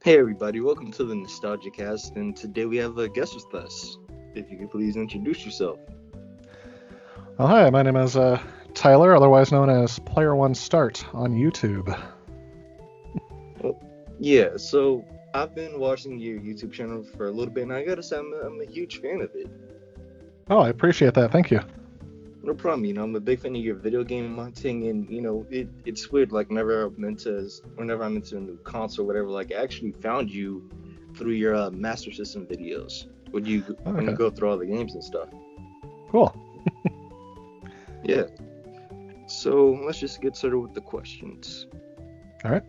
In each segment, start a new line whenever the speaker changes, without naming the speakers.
Hey everybody, welcome to the NostalgiaCast, and today we have a guest with us. If you could please introduce yourself.
Oh, hi, my name is Tyler, otherwise known as Player One Start on YouTube.
Well, yeah, so I've been watching your YouTube channel for a little bit, and I gotta say I'm a huge fan of it.
Oh, I appreciate that. Thank you.
No problem, I'm a big fan of your video game hunting, and it's weird. Like whenever I'm into a new console, or whatever. Like I actually found you through your Master System videos. When you
Okay,
go through all the games and stuff.
cool.
Yeah. So let's just get started with the questions.
All right.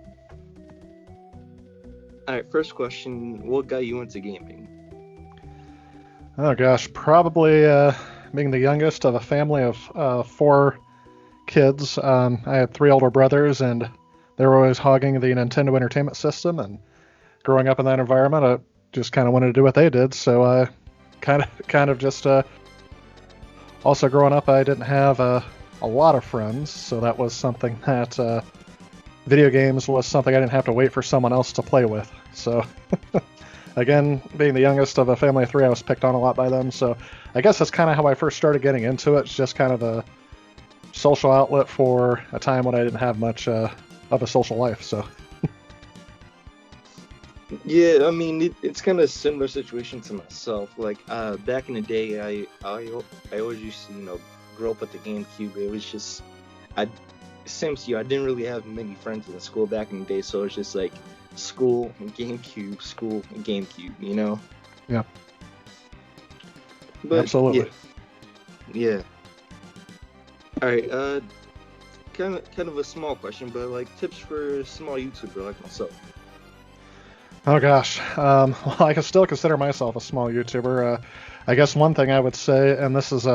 All right, first question: what got you into gaming?
Oh gosh, probably being the youngest of a family of four kids. I had three older brothers, and they were always hogging the Nintendo Entertainment System. And growing up in that environment, I just kind of wanted to do what they did. So I kind of just also growing up, I didn't have a lot of friends, so that was something that video games was something I didn't have to wait for someone else to play with. So, again, being the youngest of a family of three, I was picked on a lot by them. So, I guess that's kind of how I first started getting into it. It's just kind of a social outlet for a time when I didn't have much of a social life. So,
Yeah, I mean it's kind of a similar situation to myself. Like back in the day, I always used to grow up with the GameCube. It was just I same as you. I didn't really have many friends in school back in the day, so it's just like school and GameCube, school and GameCube.
yeah,
But yeah,
absolutely.
yeah. All right. Kind of a small question, but like tips for a small YouTuber like myself.
Oh gosh, well, I can still consider myself a small YouTuber. I guess one thing I would say, and this is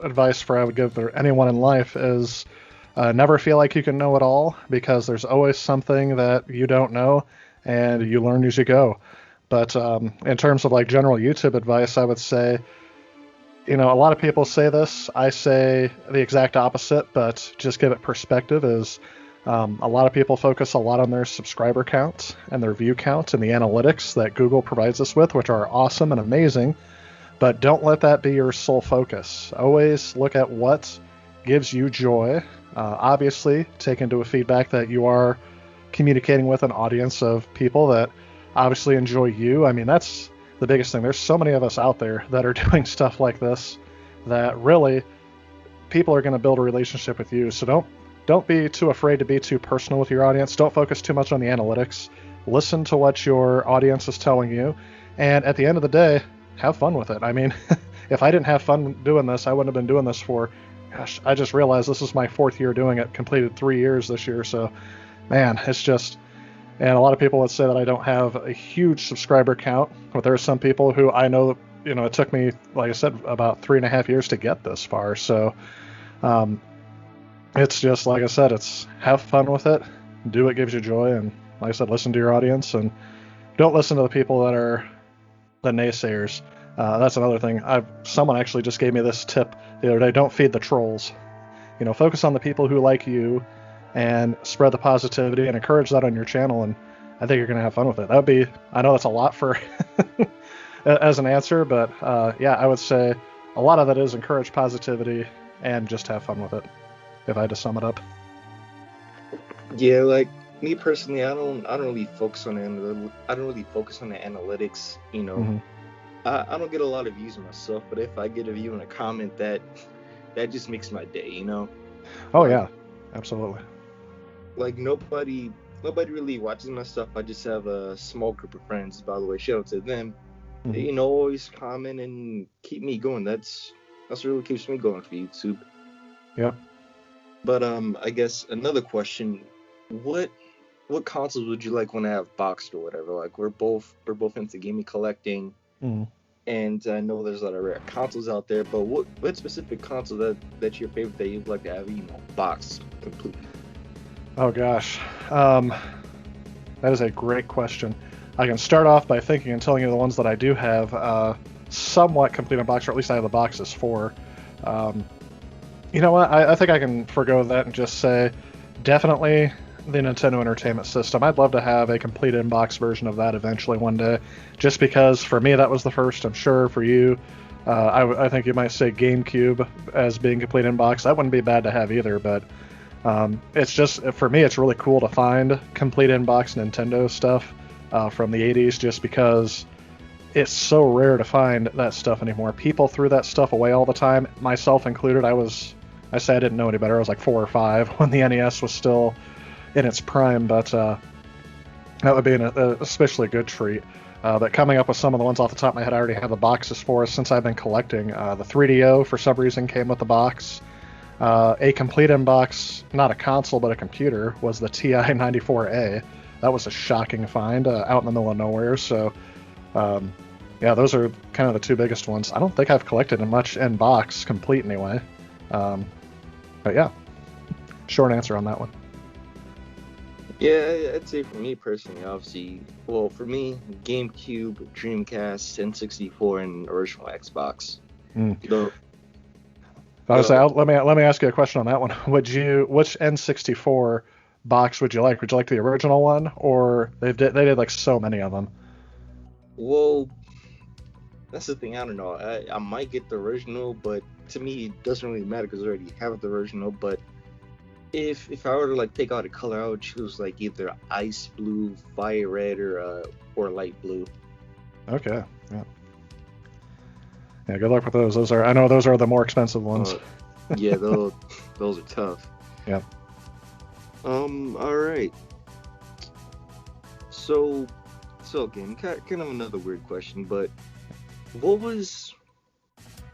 advice for I would give to anyone in life, is never feel like you can know it all because there's always something that you don't know, and you learn as you go. But in terms of like general YouTube advice, I would say, a lot of people say this. I say the exact opposite, but just give it perspective. Is a lot of people focus a lot on their subscriber count and their view count and the analytics that Google provides us with, which are awesome and amazing. But don't let that be your sole focus. Always look at what gives you joy. Obviously, take into a feedback that you are communicating with an audience of people that obviously enjoy you. I mean, that's the biggest thing. There's so many of us out there that are doing stuff like this that really people are going to build a relationship with you. So don't be too afraid to be too personal with your audience. Don't focus too much on the analytics. Listen to what your audience is telling you, and at the end of the day, have fun with it. I mean, if I didn't have fun doing this, I wouldn't have been doing this for. Gosh, I just realized this is my fourth year doing it. Completed 3 years this year, so man, it's just. And a lot of people would say that I don't have a huge subscriber count, but there are some people who I know. It took me, like I said, about 3.5 years to get this far. So um, it's just like I said, it's have fun with it, do what gives you joy, and like I said, listen to your audience and don't listen to the people that are the naysayers. That's another thing. Someone actually just gave me this tip the other day. Don't feed the trolls. Focus on the people who like you and spread the positivity and encourage that on your channel. And I think you're going to have fun with it. That would be. I know that's a lot for as an answer, but yeah, I would say a lot of that is encourage positivity and just have fun with it. If I had to sum it up.
Yeah, like me personally, I don't really focus on I don't really focus on the analytics.
Mm-hmm.
I don't get a lot of views myself, but if I get a view and a comment, that just makes my day.
Oh
Like
yeah, absolutely.
like nobody really watches my stuff. I just have a small group of friends. By the way, shout out to them. They,
Mm-hmm.
always comment and keep me going. That's what really keeps me going for YouTube.
Yep.
But I guess another question: what what consoles would you like when I have boxed or whatever? Like we're both into gaming collecting,
Mm-hmm.
and I know there's a lot of rare consoles out there. But what specific console that's your favorite that you'd like to have boxed completely?
Oh gosh, that is a great question. I can start off by thinking and telling you the ones that I do have somewhat complete in box, or at least I have the boxes for. Um, you know what? I think I can forgo that and just say definitely the Nintendo Entertainment System. I'd love to have a complete in-box version of that eventually one day, just because for me that was the first. I'm sure for you, I think you might say GameCube as being complete in-box. That wouldn't be bad to have either, but it's just, for me, it's really cool to find complete in-box Nintendo stuff from the 80s, just because it's so rare to find that stuff anymore. People threw that stuff away all the time, myself included. I say I didn't know any better. I was like 4 or 5 when the NES was still in its prime, but that would be an especially good treat. But coming up with some of the ones off the top of my head, I already have the boxes for since I've been collecting. The 3DO, for some reason, came with the box. A complete in-box, not a console, but a computer, was the TI-94A. That was a shocking find out in the middle of nowhere. So, yeah, those are kind of the 2 biggest ones. I don't think I've collected much in-box, complete anyway. But yeah, short answer on that one.
Yeah, I'd say for me personally, obviously, well, for me, GameCube, Dreamcast, N64, and original Xbox.
Let me ask you a question on that one. Which N64 box would you like? Would you like the original one, or they did like so many of them?
Well, that's the thing. I don't know. I might get the original, but to me, it doesn't really matter because I already have the original. But if I were to like pick out a color, I would choose like either ice blue, fire red, or light blue.
Okay. Yeah. Yeah. Good luck with those. I know those are the more expensive ones.
Yeah, those are tough.
Yeah.
All right. So again, kind of another weird question, but what was,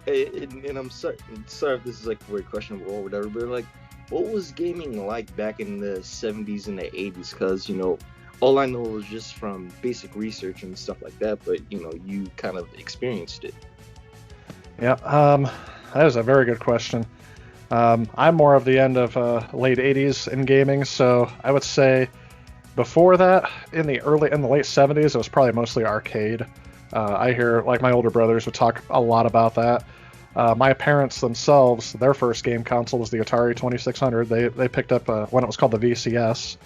and I'm sorry if this is like a weird question or whatever, but like, what was gaming like back in the 70s and the 80s? Because, you know, all I know is just from basic research and stuff like that, but, you know, you kind of experienced it.
Yeah, that is a very good question. I'm more of the end of late 80s in gaming, so I would say before that, in the late 70s, it was probably mostly arcade. I hear, like, my older brothers would talk a lot about that. My parents themselves, their first game console was the Atari 2600. They picked up when it was called the VCS.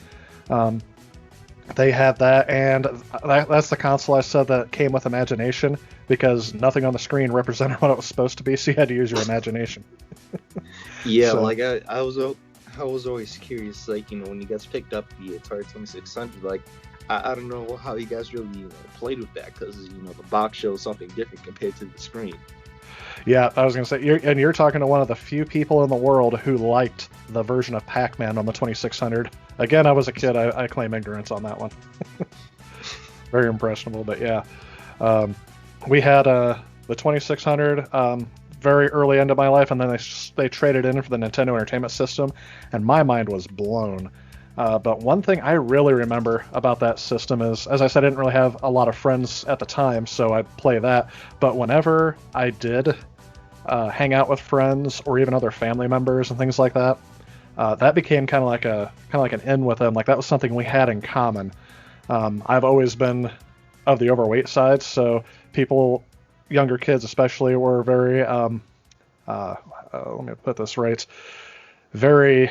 They had that, and that's the console I said that came with imagination, because nothing on the screen represented what it was supposed to be, so you had to use your imagination.
Yeah, so, like I was always curious, like, you know, when you guys picked up the Atari 2600, like, I don't know how you guys really, you know, played with that, because, you know, the box shows something different compared to the screen.
Yeah, I was going to say, you're talking to one of the few people in the world who liked the version of Pac-Man on the 2600. Again, I was a kid. I claim ignorance on that one. Very impressionable, but yeah. We had the 2600 very early into my life, and then they traded in for the Nintendo Entertainment System, and my mind was blown. But one thing I really remember about that system is, as I said, I didn't really have a lot of friends at the time, so I'd play that. But whenever I did hang out with friends or even other family members and things like that, that became kind of like an in with them. Like, that was something we had in common. I've always been of the overweight side, so people, younger kids especially, were very let me put this right, very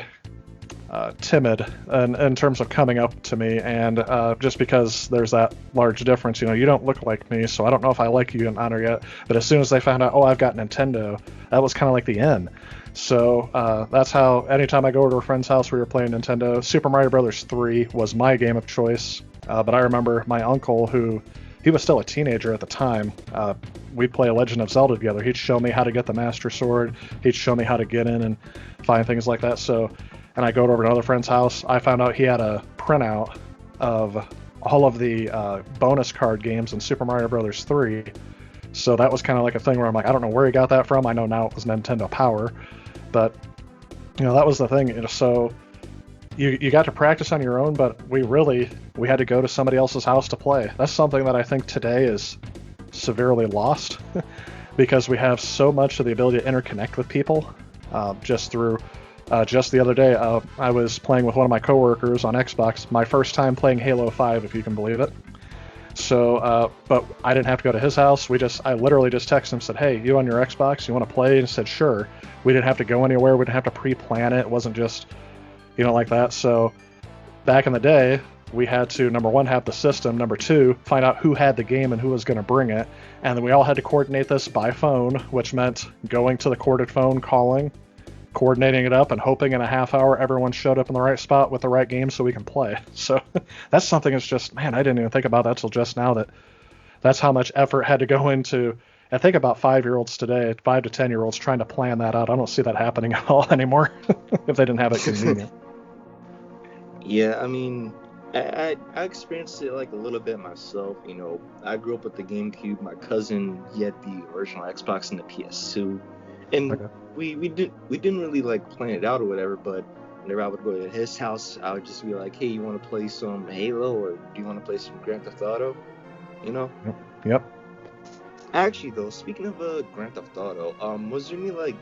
timid in terms of coming up to me, and just because there's that large difference, you know, you don't look like me, so I don't know if I like you in honor yet. But as soon as they found out, oh, I've got Nintendo, that was kind of like the end. So that's how anytime I go to a friend's house, we were playing Nintendo. Super Mario Brothers 3 was my game of choice, but I remember my uncle, he was still a teenager at the time. We'd play Legend of Zelda together. He'd show me how to get the Master Sword. He'd show me how to get in and find things like that. So, and I go over to another friend's house. I found out he had a printout of all of the bonus card games in Super Mario Brothers 3. So that was kind of like a thing where I'm like, I don't know where he got that from. I know now it was Nintendo Power. But, you know, that was the thing. You know, so you got to practice on your own, but we had to go to somebody else's house to play. That's something that I think today is severely lost because we have so much of the ability to interconnect with people just through. Just the other day, I was playing with one of my coworkers on Xbox, my first time playing Halo 5, if you can believe it. So, but I didn't have to go to his house. I literally just texted him and said, hey, you on your Xbox, you want to play? And he said, sure. We didn't have to go anywhere. We didn't have to pre-plan it. It wasn't just, you know, like that. So back in the day, we had to, number one, have the system, number two, find out who had the game and who was going to bring it, and then we all had to coordinate this by phone, which meant going to the corded phone, calling, coordinating it up, and hoping in a half hour everyone showed up in the right spot with the right game so we can play. So that's something that's just, man, I didn't even think about that till just now, that's how much effort had to go into. I think about 5-year-olds today, 5 to 10-year-olds trying to plan that out. I don't see that happening at all anymore if they didn't have it convenient.
Yeah, I mean, I experienced it like a little bit myself. You know, I grew up with the GameCube. My cousin, he had the original Xbox and the PS2, and
Okay.
we didn't really like plan it out or whatever. But whenever I would go to his house, I would just be like, "Hey, you want to play some Halo, or do you want to play some Grand Theft Auto?" You know.
Yep.
Actually, though, speaking of Grand Theft Auto, was there any like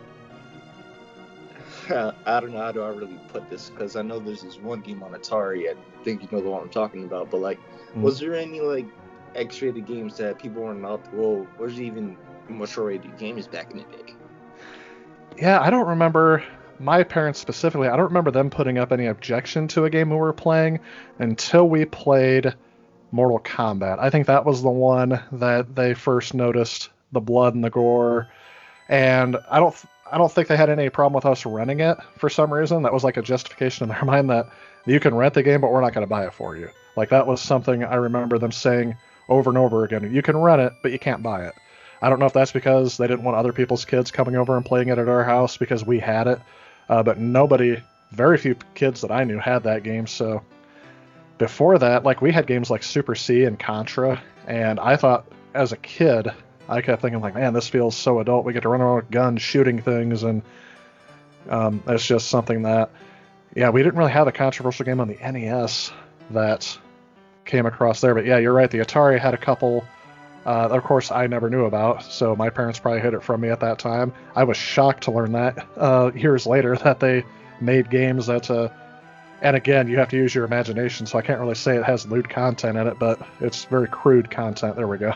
I don't know how do I really put this, because I know there's this one game on Atari. I think you know the one I'm talking about. But like, was there any like X-rated games that people weren't allowed to? Well, was there even mature rated games back in the day?
Yeah, I don't remember my parents specifically. I don't remember them putting up any objection to a game we were playing until we played Mortal Kombat. I think that was the one that they first noticed the blood and the gore, and I don't think they had any problem with us renting it for some reason. That was like a justification in their mind that you can rent the game, but we're not going to buy it for you. Like, that was something I remember them saying over and over again. You can rent it, but you can't buy it. I don't know if that's because they didn't want other people's kids coming over and playing it at our house because we had it, but very few kids that I knew had that game. So before that, like, we had games like Super C and Contra, and I thought as a kid, I kept thinking, like, man, this feels so adult. We get to run around with guns shooting things, and it's just something that, yeah, we didn't really have a controversial game on the NES that came across there. But yeah, you're right. The Atari had a couple, of course, I never knew about, so my parents probably hid it from me at that time. I was shocked to learn that years later that they made games that, and again, you have to use your imagination, so I can't really say it has lewd content in it, but it's very crude content. There we go.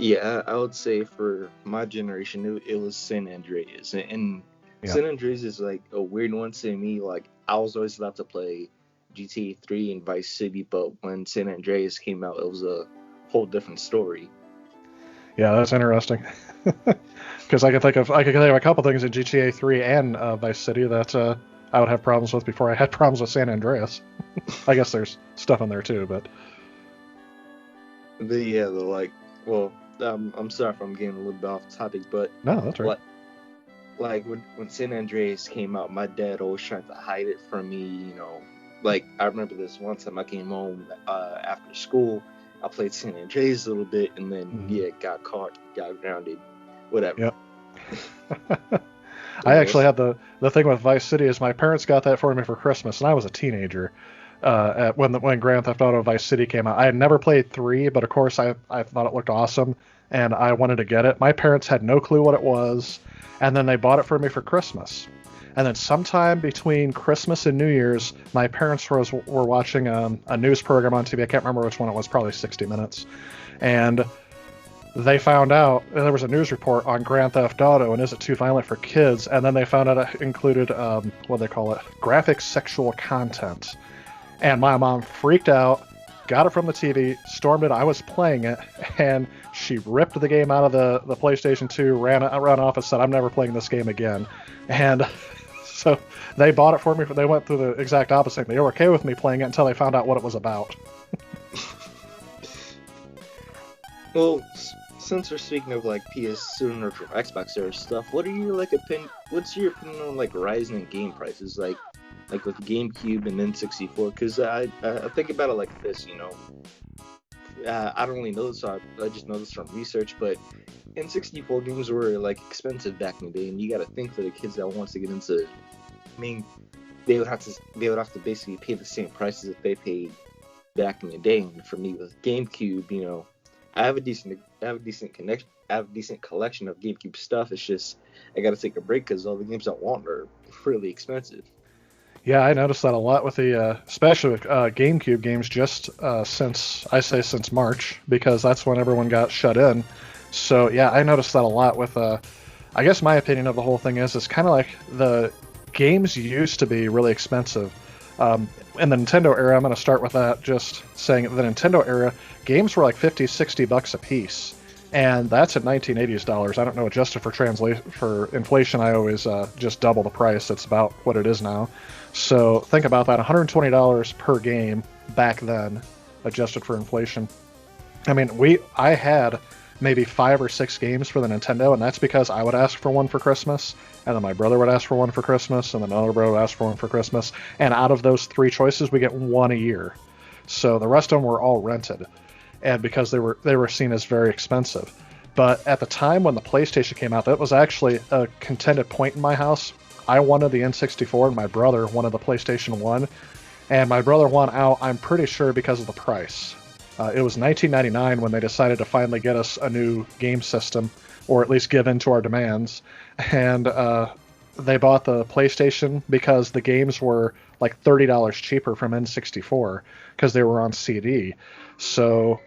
Yeah, I would say for my generation, it was San Andreas. And
Yeah.
San Andreas is like a weird one to me. Like, I was always allowed to play GTA 3 and Vice City, but when San Andreas came out, it was a whole different story.
Yeah, that's interesting. Because I could think of a couple things in GTA 3 and Vice City that I would have problems with before I had problems with San Andreas. I guess there's stuff in there too, but
I'm sorry if I'm getting a little bit off topic, but
no, that's right.
like when San Andreas came out, my dad always tried to hide it from me. You know, like, I remember this one time I came home after school. I played San Andreas a little bit, and then got caught, got grounded, whatever.
Yep. I actually had the thing with Vice City is my parents got that for me for Christmas, and I was a teenager when Grand Theft Auto Vice City came out. I had never played 3, but of course I thought it looked awesome, and I wanted to get it. My parents had no clue what it was, and then they bought it for me for Christmas. And then sometime between Christmas and New Year's, my parents were watching a news program on TV. I can't remember which one it was, probably 60 Minutes. And they found out there was a news report on Grand Theft Auto and is it too violent for kids? And then they found out it included, graphic sexual content. And my mom freaked out, got it from the TV, stormed it. I was playing it, and she ripped the game out of the PlayStation 2, ran off and said, I'm never playing this game again. And so they bought it for me. They went through the exact opposite. They were okay with me playing it until they found out what it was about.
Well, since we're speaking of like PS2 or Xbox era stuff, what's your opinion on like rising game prices, like with GameCube and N64? Because I think about it like this, you know. I don't really know this, so I just know this from research, but N64 games were like expensive back in the day, and you got to think for the kids that wants to get into. I mean, they would have to basically pay the same prices that they paid back in the day. And for me with GameCube, you know, I have a decent collection of GameCube stuff. It's just I got to take a break because all the games I want are really expensive.
Yeah, I noticed that a lot with especially with GameCube games just since March, because that's when everyone got shut in. So yeah, I noticed that a lot with, I guess my opinion of the whole thing is it's kind of like games used to be really expensive. In the Nintendo era, I'm going to start with that, just saying the Nintendo era, games were like $50-$60 a piece. And that's at 1980s dollars. I don't know, adjusted for inflation, I always just double the price. It's about what it is now. So think about that, $120 per game back then, adjusted for inflation. I mean, I had maybe 5 or 6 games for the Nintendo, and that's because I would ask for one for Christmas, and then my brother would ask for one for Christmas, and then another brother would ask for one for Christmas. And out of those 3 choices, we get one a year. So the rest of them were all rented, and because they were seen as very expensive. But at the time when the PlayStation came out, that was actually a contended point in my house. I wanted the N64, and my brother wanted the PlayStation 1. And my brother won out, I'm pretty sure, because of the price. It was 1999 when they decided to finally get us a new game system, or at least give in to our demands. And they bought the PlayStation because the games were like $30 cheaper from N64 because they were on CD. So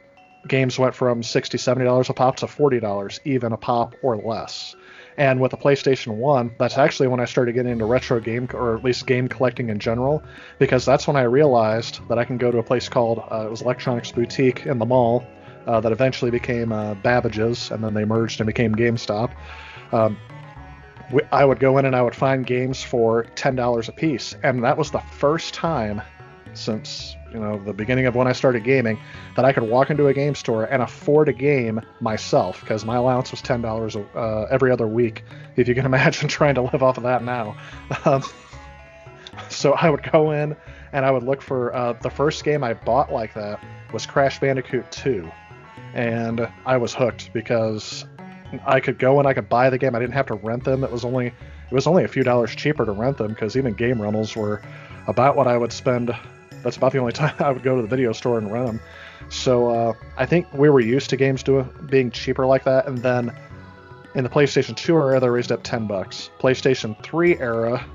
games went from $60, $70 a pop to $40 even a pop or less. And with the PlayStation 1, that's actually when I started getting into retro game, or at least game collecting in general, because that's when I realized that I can go to a place called, it was Electronics Boutique in the mall, that eventually became Babbage's, and then they merged and became GameStop. I would go in and I would find games for $10 a piece, and that was the first time since the beginning of when I started gaming that I could walk into a game store and afford a game myself, because my allowance was $10 every other week, if you can imagine trying to live off of that now. So I would go in and I would look for the first game I bought like that was Crash Bandicoot 2, and I was hooked because I could go and I could buy the game. I didn't have to rent them. It was only a few dollars cheaper to rent them, because even game rentals were about what I would spend. That's about the only time I would go to the video store and rent them. So I think we were used to games being cheaper like that, and then in the PlayStation 2 era, they raised up $10. PlayStation 3 era,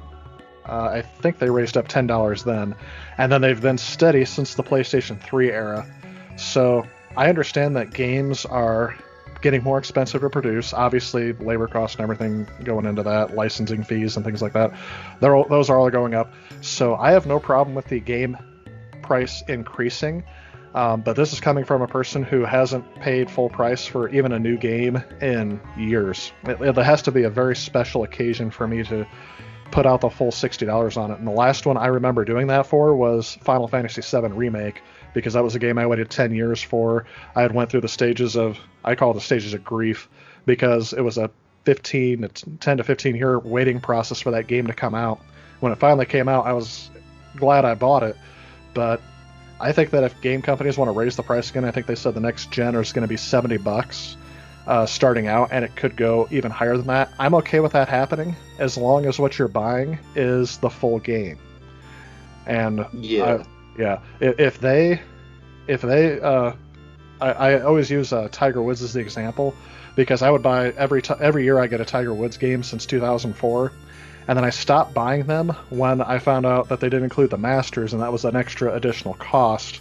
I think they raised up $10 then, and then they've been steady since the PlayStation 3 era. So I understand that games are getting more expensive to produce. Obviously, labor costs and everything going into that, licensing fees and things like that, those are all going up. So I have no problem with the game price increasing, but this is coming from a person who hasn't paid full price for even a new game in years. It has to be a very special occasion for me to put out the full $60 on it. And the last one I remember doing that for was Final Fantasy VII Remake, because that was a game I waited 10 years for. I had went through the stages of, I call it the stages of grief, because it was a 10 to 15 year waiting process for that game to come out. When it finally came out, I was glad I bought it. But I think that if game companies want to raise the price again, I think they said the next gen is going to be $70 starting out, and it could go even higher than that. I'm okay with that happening as long as what you're buying is the full game. And if they I always use Tiger Woods as the example, because I would buy every year I get a Tiger Woods game since 2004. And then I stopped buying them when I found out that they didn't include the Masters, and that was an extra additional cost.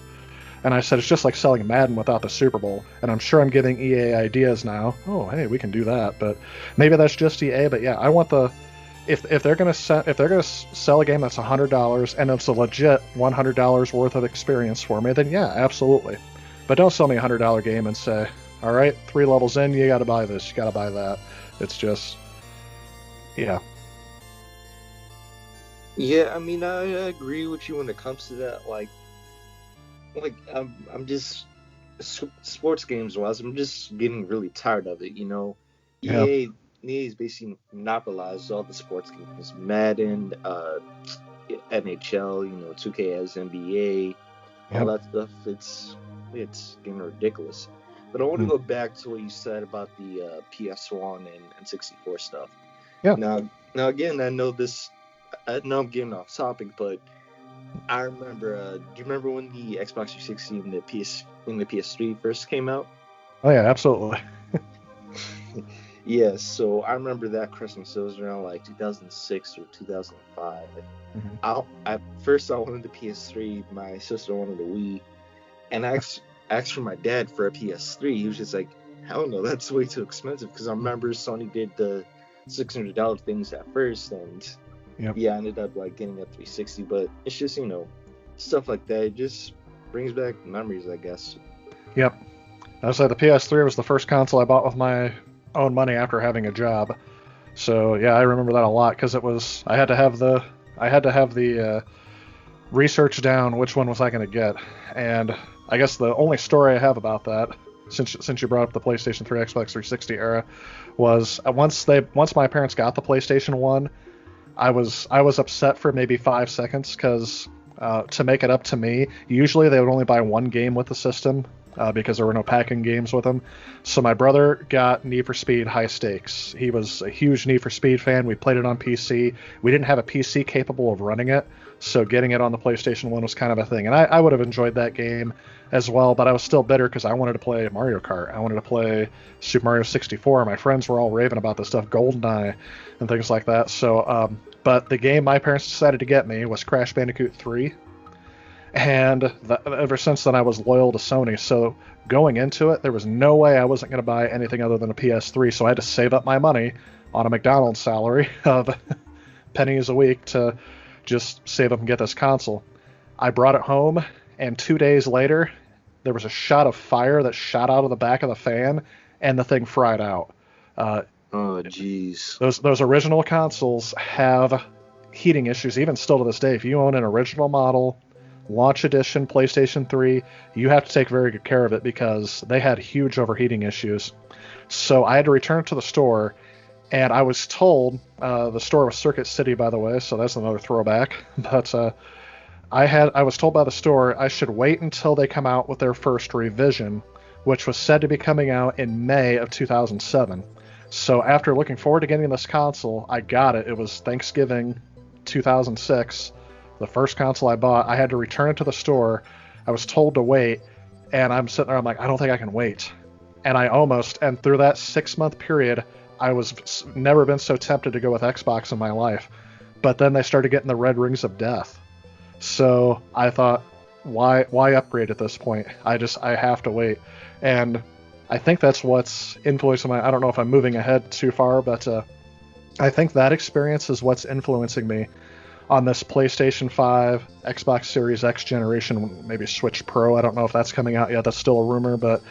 And I said, it's just like selling Madden without the Super Bowl. And I'm sure I'm giving EA ideas now. Oh, hey, we can do that. But maybe that's just EA. But yeah, I want the if they're gonna sell a game that's $100 and it's a legit $100 worth of experience for me, then yeah, absolutely. But don't sell me a $100 game and say, all right, 3 levels in, you got to buy this, you got to buy that. It's just, yeah.
Yeah, I mean, I agree with you when it comes to that. Like I'm just sports games wise, I'm just getting really tired of it.
Yeah.
EA's basically monopolized all the sports games, Madden, NHL, 2K has NBA, all that stuff. It's getting ridiculous. But I want to go back to what you said about the PS1 and 64 stuff.
Yeah.
Now again, I know I'm getting off topic, but I remember. Do you remember when the Xbox 360 and the PS3 first came out?
Oh yeah, absolutely.
Yeah, so I remember that Christmas. It was around like 2006 or 2005. At first I wanted the PS3. My sister wanted the Wii, and I asked for my dad for a PS3. He was just like, hell no, that's way too expensive. Because I remember Sony did the $600 things at first, and
Yep.
Yeah, I ended up like getting a 360, but it's just stuff like that. It just brings back memories, I guess.
Yep. I was like, the PS3 was the first console I bought with my own money after having a job. So yeah, I remember that a lot because I had to have the research down which one was I going to get. And I guess the only story I have about that, since you brought up the PlayStation 3, Xbox 360 era, was once my parents got the PlayStation 1, I was upset for maybe 5 seconds because to make it up to me, usually they would only buy one game with the system because there were no packing games with them. So my brother got Need for Speed High Stakes. He was a huge Need for Speed fan. We played it on PC. We didn't have a PC capable of running it, so getting it on the PlayStation 1 was kind of a thing. And I would have enjoyed that game as well, but I was still bitter because I wanted to play Mario Kart. I wanted to play Super Mario 64. My friends were all raving about this stuff, GoldenEye and things like that. So, but the game my parents decided to get me was Crash Bandicoot 3. And ever since then, I was loyal to Sony. So going into it, there was no way I wasn't going to buy anything other than a PS3. So I had to save up my money on a McDonald's salary of pennies a week to just save up and get this console. I brought it home, and 2 days later, there was a shot of fire that shot out of the back of the fan, and the thing fried out.
Oh, jeez.
Those original consoles have heating issues, even still to this day. If you own an original model, launch edition PlayStation 3, you have to take very good care of it because they had huge overheating issues. So I had to return it to the store, and I was told, the store was Circuit City, by the way, so that's another throwback, but I was told by the store I should wait until they come out with their first revision, which was said to be coming out in May of 2007. So after looking forward to getting this console, I got it. It was Thanksgiving 2006. The first console I bought. I had to return it to the store. I was told to wait, and I'm sitting there, I'm like, I don't think I can wait. And through that 6-month period, I was never been so tempted to go with Xbox in my life. But then they started getting the red rings of death. So I thought, why upgrade at this point? I have to wait. And I think that's what's influencing I don't know if I'm moving ahead too far, but I think that experience is what's influencing me on this PlayStation 5, Xbox Series X generation, maybe Switch Pro. I don't know if that's coming out yet. That's still a rumor, but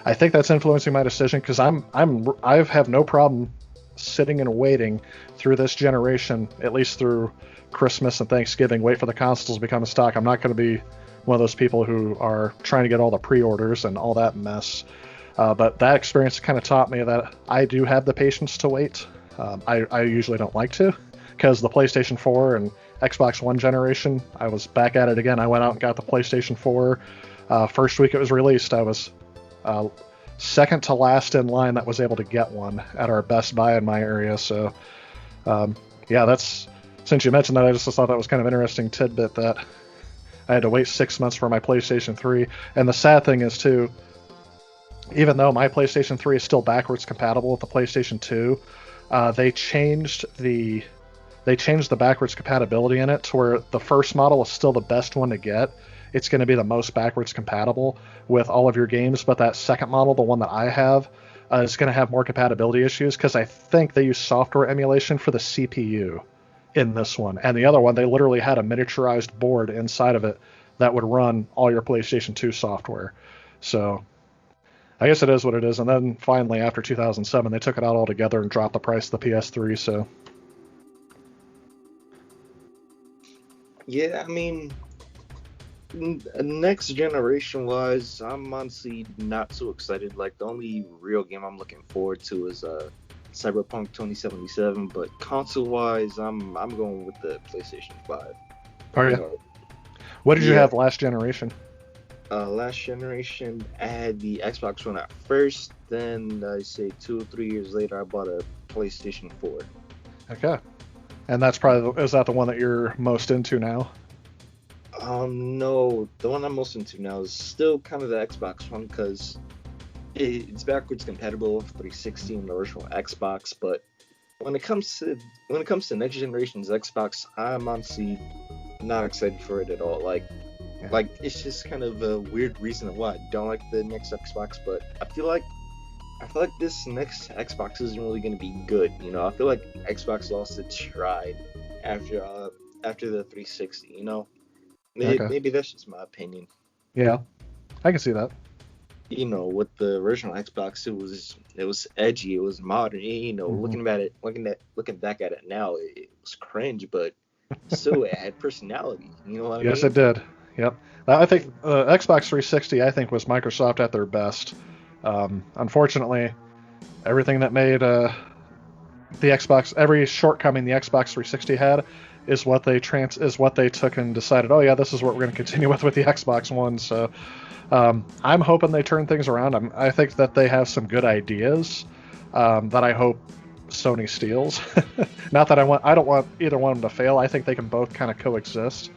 I think that's influencing my decision because I have no problem sitting and waiting through this generation, at least through Christmas and Thanksgiving, wait for the consoles to become a stock. I'm not going to be one of those people who are trying to get all the pre-orders and all that mess. But that experience kind of taught me that I do have the patience to wait. I usually don't like to because the PlayStation 4 and Xbox One generation, I was back at it again. I went out and got the PlayStation 4. First week it was released, I was second to last in line that was able to get one at our Best Buy in my area. So, yeah, since you mentioned that, I just thought that was kind of an interesting tidbit that I had to wait 6 months for my PlayStation 3. And the sad thing is, too, even though my PlayStation 3 is still backwards compatible with the PlayStation 2, they changed the backwards compatibility in it to where the first model is still the best one to get. It's going to be the most backwards compatible with all of your games, but that second model, the one that I have, is going to have more compatibility issues because I think they use software emulation for the CPU in this one. And the other one, they literally had a miniaturized board inside of it that would run all your PlayStation 2 software. So I guess it is what it is. And then finally, after 2007, they took it out altogether and dropped the price of the PS3. So
yeah, I mean, next generation wise, I'm honestly not so excited. Like, the only real game I'm looking forward to is Cyberpunk 2077, but console wise, I'm going with the PlayStation 5.
Oh yeah. What did you have last generation?
Last generation, I had the Xbox One at first. Then I say 2 or 3 years later, I bought a PlayStation 4.
Okay. And is that the one that you're most into now?
No, the one I'm most into now is still kind of the Xbox One because it's backwards compatible with 360 and the original Xbox. But when it comes to next generation's Xbox, I'm honestly not excited for it at all. Like it's just kind of a weird reason why I don't like the next Xbox. But I feel like this next Xbox isn't really going to be good. I feel like Xbox lost its stride after after the 360. You know,
Okay.
maybe that's just my opinion.
Yeah, I can see that.
You know, with the original Xbox, it was edgy, it was modern. You know,
Hmm.
looking back at it now, it was cringe, but still it had personality. You know what I
Yes, it
mean?
did. Yep. I think Xbox 360, I think, was Microsoft at their best. Unfortunately, everything that made the Xbox, every shortcoming the Xbox 360 had, is what they took and decided. Oh yeah, this is what we're going to continue with the Xbox One. So I'm hoping they turn things around. I think that they have some good ideas that I hope Sony steals. Not that I don't want either one of them to fail. I think they can both kind of coexist.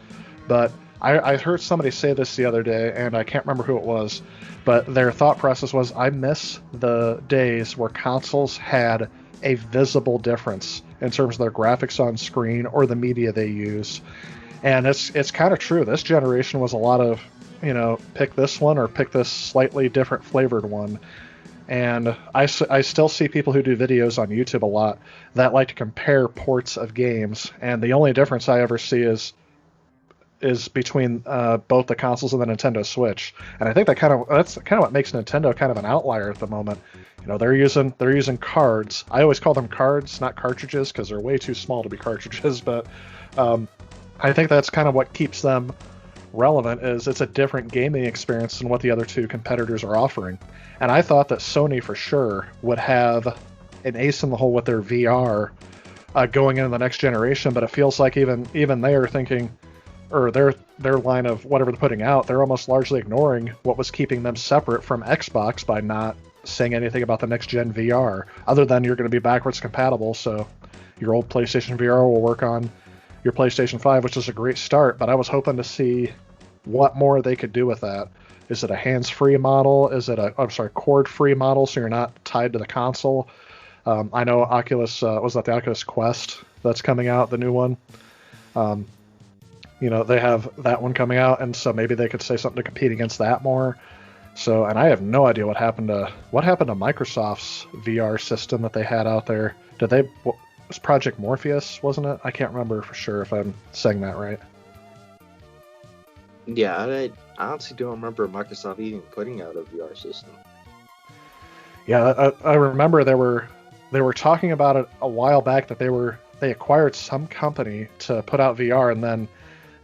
But I heard somebody say this the other day, and I can't remember who it was, but their thought process was, I miss the days where consoles had a visible difference in terms of their graphics on screen or the media they use. And it's kind of true. This generation was a lot of, pick this one or pick this slightly different flavored one. And I still see people who do videos on YouTube a lot that like to compare ports of games. And the only difference I ever see is between both the consoles and the Nintendo Switch. And I think that's kind of what makes Nintendo kind of an outlier at the moment. They're using cards. I always call them cards, not cartridges, because they're way too small to be cartridges. But I think that's kind of what keeps them relevant. Is it's a different gaming experience than what the other two competitors are offering. And I thought that Sony for sure would have an ace in the hole with their VR going into the next generation. But it feels like even they are thinking, or their line of whatever they're putting out, they're almost largely ignoring what was keeping them separate from Xbox by not saying anything about the next gen VR, other than you're going to be backwards compatible, so your old PlayStation VR will work on your PlayStation 5, which is a great start. But I was hoping to see what more they could do with that. Is it a hands-free model? Is it cord-free model, so you're not tied to the console? I know Oculus, was that the Oculus Quest that's coming out, the new one? They have that one coming out, and so maybe they could say something to compete against that more. So, and I have no idea what happened to Microsoft's VR system that they had out there. It was Project Morpheus, wasn't it? I can't remember for sure if I'm saying that right.
Yeah, I honestly don't remember Microsoft even putting out a VR system.
Yeah, I remember they were talking about it a while back, that they acquired some company to put out VR, and then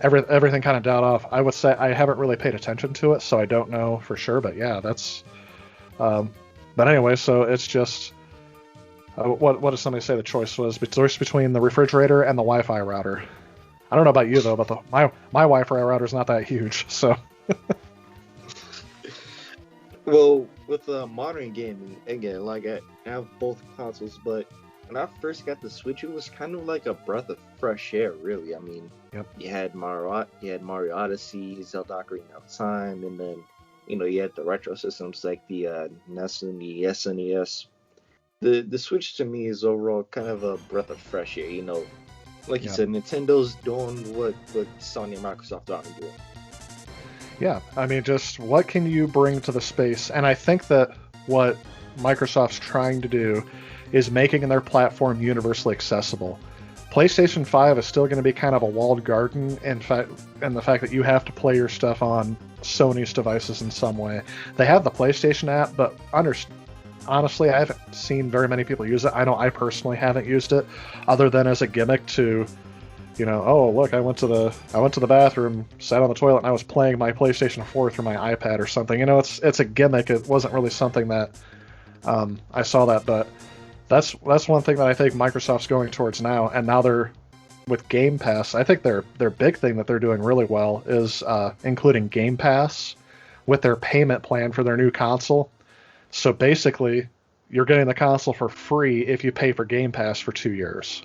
everything kind of died off. I would say I haven't really paid attention to it, so I don't know for sure. But yeah, that's. But anyway, so it's just. What does somebody say the choice was? Between the refrigerator and the Wi-Fi router. I don't know about you though, but my Wi-Fi router is not that huge, so.
Well, with modern gaming, again, like I have both consoles, but when I first got the Switch, it was kind of like a breath of fresh air, really. I mean,
Yep.
you had Mario Odyssey, Zelda Ocarina of Time, and then you had the retro systems like the NES and the SNES. The Switch to me is overall kind of a breath of fresh air. Like you
Yeah.
said, Nintendo's doing what Sony and Microsoft aren't doing.
Yeah, I mean, just what can you bring to the space? And I think that what Microsoft's trying to do is making their platform universally accessible. PlayStation 5 is still going to be kind of a walled garden, in fact, and the fact that you have to play your stuff on Sony's devices in some way. They have the PlayStation app, but honestly, I haven't seen very many people use it. I know I personally haven't used it, other than as a gimmick to, oh look, I went to the bathroom, sat on the toilet, and I was playing my PlayStation 4 through my iPad or something. It's a gimmick. It wasn't really something that I saw that, but that's one thing that I think Microsoft's going towards now. And now they're with Game Pass. I think their big thing that they're doing really well is including Game Pass with their payment plan for their new console. So basically, you're getting the console for free if you pay for Game Pass for 2 years.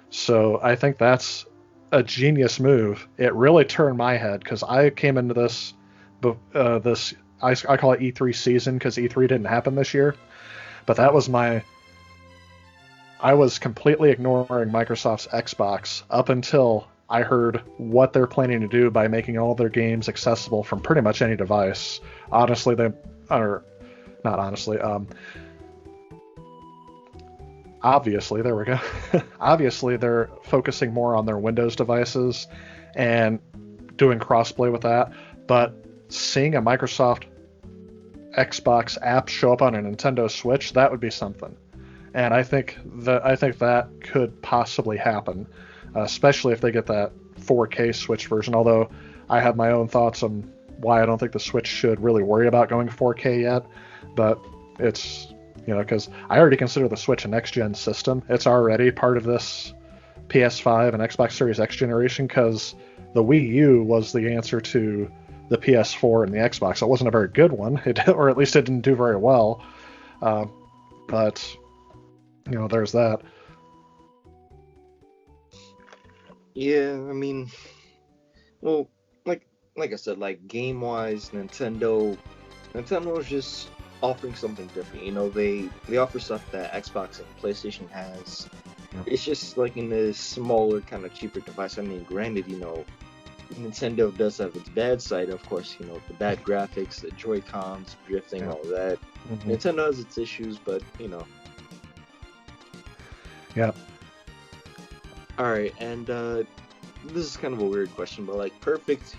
So I think that's a genius move. It really turned my head, because I came into this I call it E3 season, because E3 didn't happen this year. But I was completely ignoring Microsoft's Xbox up until I heard what they're planning to do by making all their games accessible from pretty much any device. Honestly, obviously, there we go. Obviously, they're focusing more on their Windows devices and doing crossplay with that. But seeing a Microsoft Xbox app show up on a Nintendo Switch, that would be something. And I think that could possibly happen, especially if they get that 4K Switch version. Although I have my own thoughts on why I don't think the Switch should really worry about going 4K yet. But it's, because I already consider the Switch a next-gen system. It's already part of this PS5 and Xbox Series X generation, because the Wii U was the answer to the PS4 and the Xbox. It wasn't a very good one, or at least it didn't do very well. But there's that.
Yeah, I mean, well, like I said, like game-wise, Nintendo is just offering something different. They offer stuff that Xbox and PlayStation has.
Yeah.
It's just like in a smaller, kind of cheaper device. I mean, granted, Nintendo does have its bad side, of course. The bad graphics, the Joy-Cons, drifting, all that. Mm-hmm. Nintendo has its issues, but
Yeah.
All right, and this is kind of a weird question, but like perfect,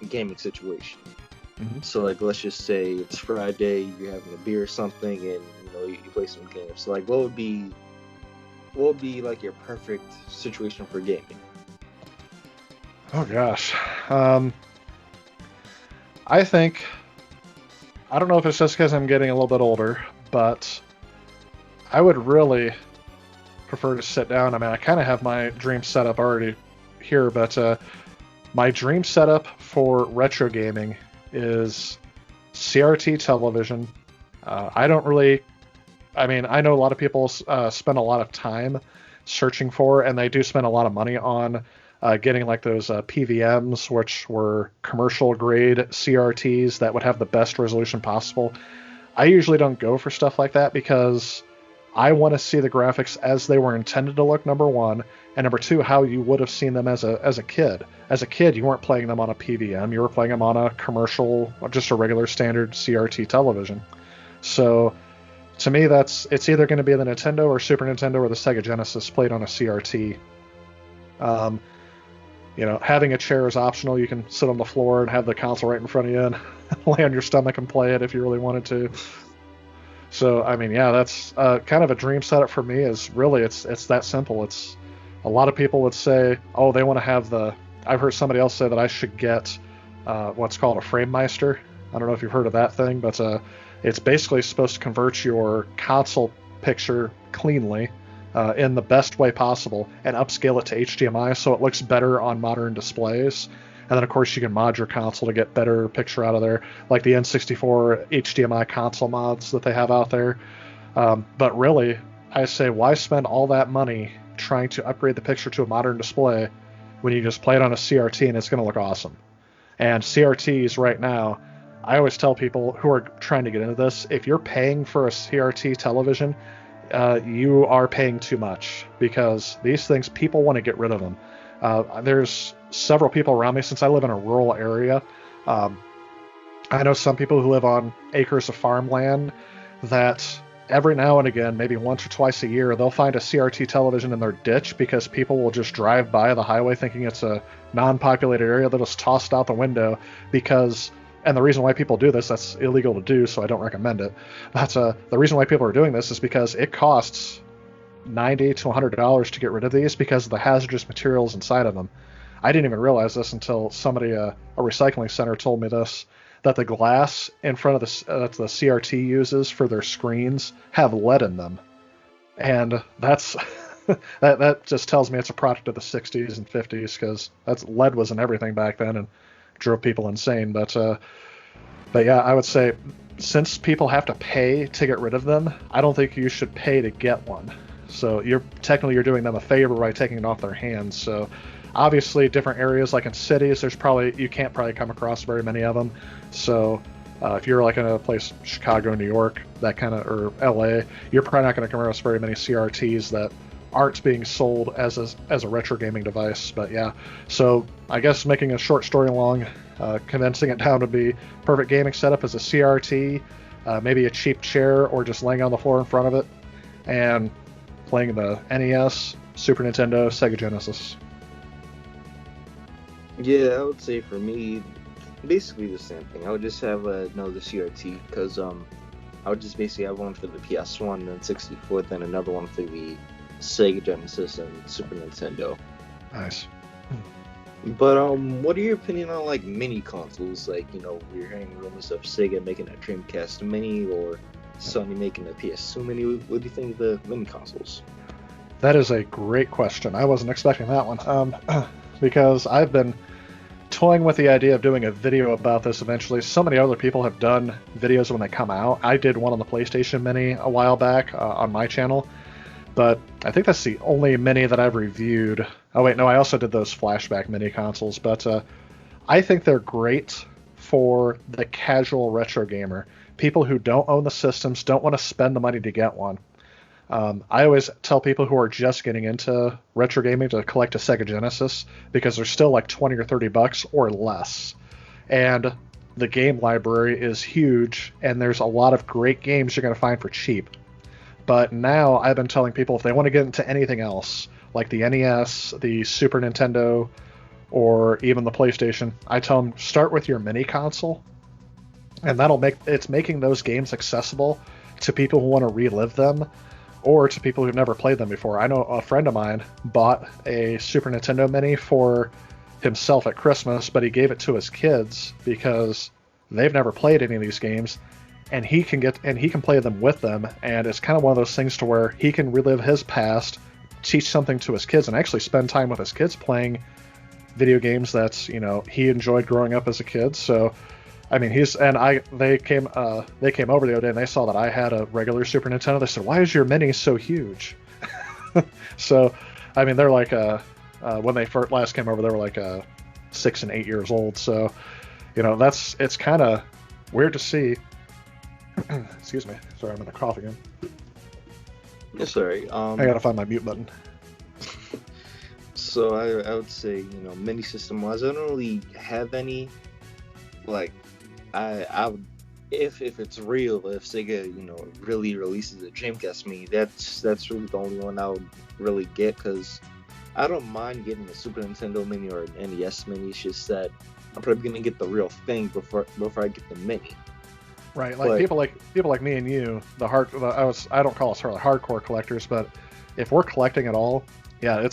gaming situation.
Mm-hmm.
So like, let's just say it's Friday, you're having a beer or something, and you play some games. So like, what would be like your perfect situation for gaming?
Oh gosh, I think, I don't know if it's just because I'm getting a little bit older, but I would really prefer to sit down. I mean, I kind of have my dream setup already here, but my dream setup for retro gaming is CRT television. I know a lot of people spend a lot of time searching for, and they do spend a lot of money on getting like those PVMs, which were commercial grade CRTs that would have the best resolution possible. I usually don't go for stuff like that because I want to see the graphics as they were intended to look, number one, and number two, how you would have seen them as a kid. As a kid, you weren't playing them on a PVM, you were playing them on a commercial, just a regular standard CRT television. So to me, it's either going to be the Nintendo or Super Nintendo or the Sega Genesis played on a CRT. Having a chair is optional. You can sit on the floor and have the console right in front of you and lay on your stomach and play it if you really wanted to. So, I mean, yeah, that's kind of a dream setup for me. Is really, it's that simple. It's a lot of people would say, oh, they want to have I've heard somebody else say that I should get what's called a frame meister. I don't know if you've heard of that thing, but it's basically supposed to convert your console picture cleanly in the best way possible and upscale it to HDMI so it looks better on modern displays. And then, of course, you can mod your console to get better picture out of there, like the N64 HDMI console mods that they have out there. But really, I say, why spend all that money trying to upgrade the picture to a modern display when you just play it on a CRT and it's going to look awesome? And CRTs right now, I always tell people who are trying to get into this, if you're paying for a CRT television, you are paying too much, because these things, people want to get rid of them. There's several people around me, since I live in a rural area. I know some people who live on acres of farmland that every now and again, maybe once or twice a year, they'll find a CRT television in their ditch because people will just drive by the highway thinking it's a non-populated area. They'll just toss it out the window and the reason why people do this, that's illegal to do, so I don't recommend it. But the reason why people are doing this is because it costs $90 to $100 to get rid of these because of the hazardous materials inside of them. I didn't even realize this until somebody, a recycling center, told me this, that the glass in front of that the CRT uses for their screens have lead in them. And that's that just tells me it's a product of the 60s and 50s, because lead was in everything back then and drove people insane. But yeah, I would say, since people have to pay to get rid of them, I don't think you should pay to get one. So you're doing them a favor by taking it off their hands. So obviously, different areas, like in cities, you can't probably come across very many of them. So if you're like in a place, Chicago, New York, or LA, you're probably not going to come across very many CRTs that aren't being sold as a retro gaming device. But yeah, so I guess, making a short story long, condensing it down to be perfect gaming setup as a CRT, maybe a cheap chair or just laying on the floor in front of it, and playing the NES, Super Nintendo, Sega Genesis.
Yeah, I would say for me, basically the same thing. I would just have another CRT because I would just basically have one for the PS1 and 64, then another one for the Sega Genesis and Super Nintendo.
Nice.
But what are your opinion on like mini consoles? Like, we're hearing rumors of Sega making a Dreamcast Mini or Sony making a PS2 Mini. What do you think of the mini consoles?
That is a great question. I wasn't expecting that one. Because I've been toying with the idea of doing a video about this eventually. So many other people have done videos when they come out. I did one on the PlayStation Mini a while back on my channel, but I think that's the only Mini that I've reviewed. Oh wait, no, I also did those flashback Mini consoles, but I think they're great for the casual retro gamer. People who don't own the systems, don't want to spend the money to get one. I always tell people who are just getting into retro gaming to collect a Sega Genesis because they're still like 20 or 30 bucks or less. And the game library is huge, and there's a lot of great games you're going to find for cheap. But now I've been telling people if they want to get into anything else, like the NES, the Super Nintendo, or even the PlayStation, I tell them start with your mini console, and it's making those games accessible to people who want to relive them, or to people who've never played them before. I know a friend of mine bought a Super Nintendo Mini for himself at Christmas, but he gave it to his kids because they've never played any of these games, and he can play them with them, and it's kind of one of those things to where he can relive his past, teach something to his kids, and actually spend time with his kids playing video games that he enjoyed growing up as a kid. So I mean, they came over the other day and they saw that I had a regular Super Nintendo. They said, "Why is your Mini so huge?" So, I mean, they're like, when they first last came over, they were like 6 and 8 years old. So, it's kind of weird to see. Excuse me. Sorry, I'm gonna cough again.
Yes, sorry.
I gotta find my mute button.
So I would say, mini system wise, I don't really have any. Like, I would, if it's real, if Sega, really releases a Dreamcast Mini, that's really the only one I would really get, because I don't mind getting a Super Nintendo Mini or an NES Mini. It's just that I'm probably gonna get the real thing before I get the Mini.
Right, people like me and you, I don't call us hardcore collectors, but if we're collecting at all, yeah,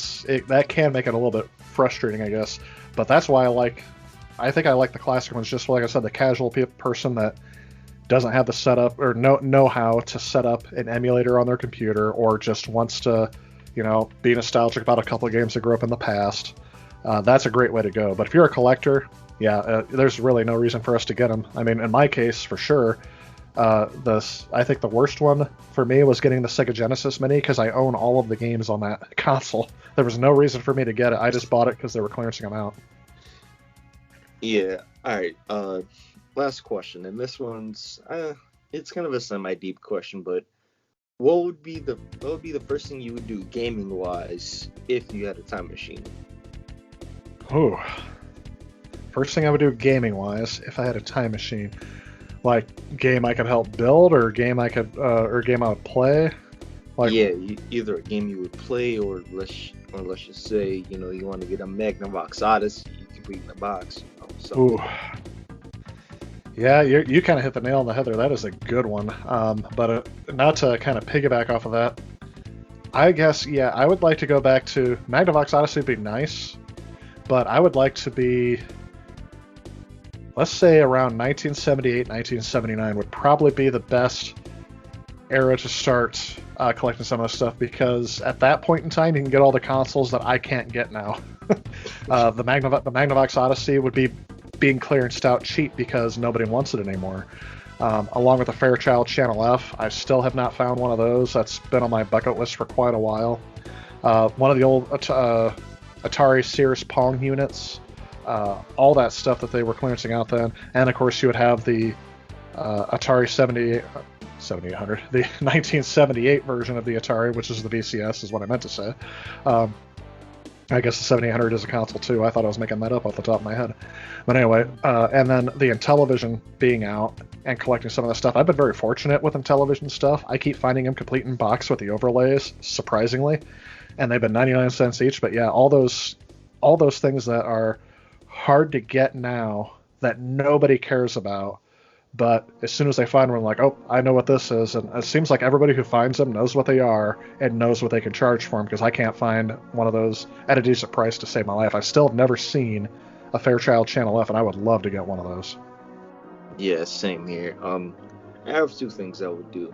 that can make it a little bit frustrating, I guess. But that's why I think I like the classic ones, just like I said, the casual person that doesn't have the setup or know how to set up an emulator on their computer, or just wants to, be nostalgic about a couple of games that grew up in the past. That's a great way to go. But if you're a collector, there's really no reason for us to get them. I mean, in my case, for sure, I think the worst one for me was getting the Sega Genesis Mini, because I own all of the games on that console. There was no reason for me to get it. I just bought it because they were clearancing them out.
Yeah. All right. Last question, and this one's it's kind of a semi-deep question, but what would be the first thing you would do gaming wise if you had a time machine?
Oh, first thing I would do gaming wise if I had a time machine, like game I could help build, or game I would play. Like, yeah,
either a game you would play, or let's just say you want to get a Magnavox Odyssey you can put in the box.
Ooh. Yeah, you kind of hit the nail on the head there. That is a good one. But not to kind of piggyback off of that, I guess, I would like to go back to Magnavox Odyssey. Would be nice, but I would like to be, let's say, around 1978, 1979 would probably be the best era to start collecting some of this stuff, because at that point in time you can get all the consoles that I can't get now. The Magnavox Odyssey would be being clearanced out cheap because nobody wants it anymore. Along with the Fairchild Channel F, I still have not found one of those. That's been on my bucket list for quite a while. One of the old Atari Sears Pong units, all that stuff that they were clearancing out then. And of course you would have the Atari 7800, the 1978 version of the Atari, which is the VCS, is what I meant to say. I guess the 7800 is a console too. I thought I was making that up off the top of my head. But anyway, and then the Intellivision being out, and collecting some of that stuff. I've been very fortunate with Intellivision stuff. I keep finding them complete in box with the overlays, surprisingly, and they've been 99 cents each. But yeah, all those things that are hard to get now that nobody cares about, but as soon as they find one, like, oh, I know what this is, and it seems like everybody who finds them knows what they are and knows what they can charge for them, because I can't find one of those at a decent price to save my life. I still have never seen a Fairchild Channel F, and I would love to get one of those.
Yeah, same here. I have two things I would do.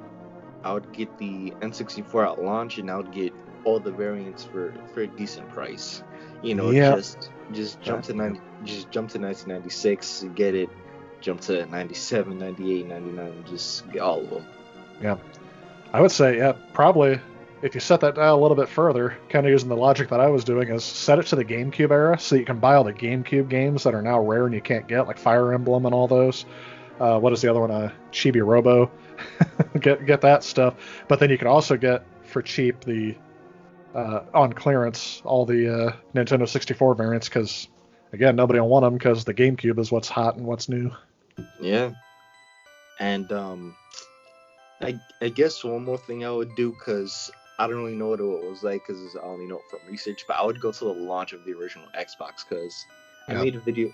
I would get the N64 at launch, and I would get all the variants for a decent price. You know, just jump to 1996, get it. Jump to 97, 98, 99, just get all of them.
Yeah. I would say, yeah, probably if you set that dial a little bit further, kind of using the logic that I was doing, is set it to the GameCube era so you can buy all the GameCube games that are now rare and you can't get, like Fire Emblem and all those. What is the other one? Chibi Robo. get that stuff. But then you can also get for cheap the on clearance all the Nintendo 64 variants, because again, nobody will want them because the GameCube is what's hot and what's new.
Yeah. And I guess one more thing I would do, because I don't really know what it was like, because I only know it from research, but I would go to the launch of the original Xbox, because I made a video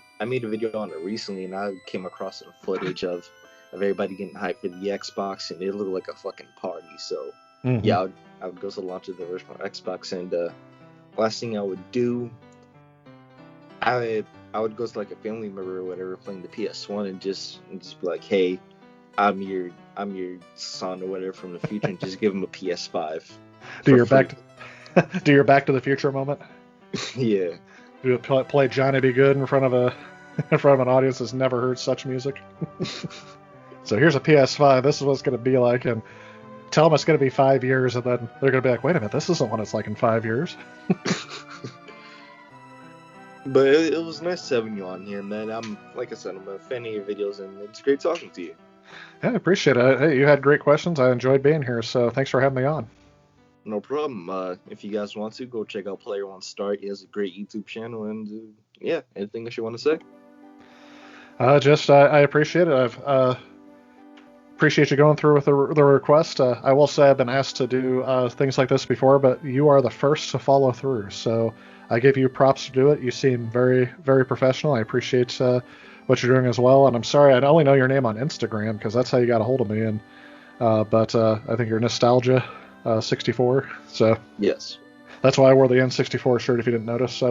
on it recently, and I came across some footage of everybody getting hyped for the Xbox, and it looked like a fucking party. So yeah, I would go to the launch of the original Xbox, and last thing I would do, I would go to like a family member or whatever playing the PS1 and just be like, hey, I'm your son or whatever from the future, and just give him a PS5.
Do your Back to the Future moment.
Yeah.
Do play Johnny Be Good in front of an audience that's never heard such music. So here's a PS5. This is what it's going to be like, and tell them it's going to be 5 years, and then they're going to be like, wait a minute, this isn't what it's like in 5 years.
But it was nice having you on here, man. Like I said, I'm a fan of your videos, and it's great talking to you.
Yeah, I appreciate it. Hey, you had great questions. I enjoyed being here, so thanks for having me on.
No problem. If you guys want to, go check out Player One Start. He has a great YouTube channel, and yeah, anything else you want to say?
I appreciate it. I appreciate you going through with the request. I will say I've been asked to do things like this before, but you are the first to follow through, so I give you props to do it. You seem very, very professional. I appreciate what you're doing as well, and I'm sorry I only know your name on Instagram, because that's how you got a hold of me, and but I think you're Nostalgia 64. So
yes,
that's why I wore the N64 shirt. If you didn't notice,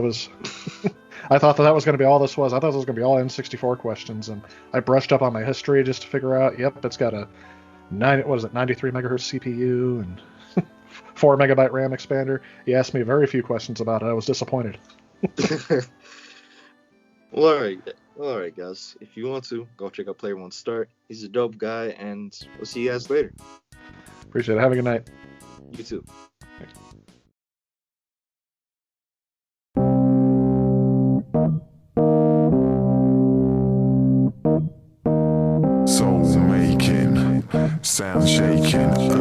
I thought that was going to be all this was. I thought this was going to be all N64 questions, and I brushed up on my history just to figure out. Yep, it's got a 93 megahertz CPU and 4 megabyte RAM expander. You asked me very few questions about it. I was disappointed.
Well, all right, guys. If you want to, go check out Player One Start. He's a dope guy, and we'll see you guys later.
Appreciate it. Have a good night.
You too.
Thanks.
Soul making, sound shaking.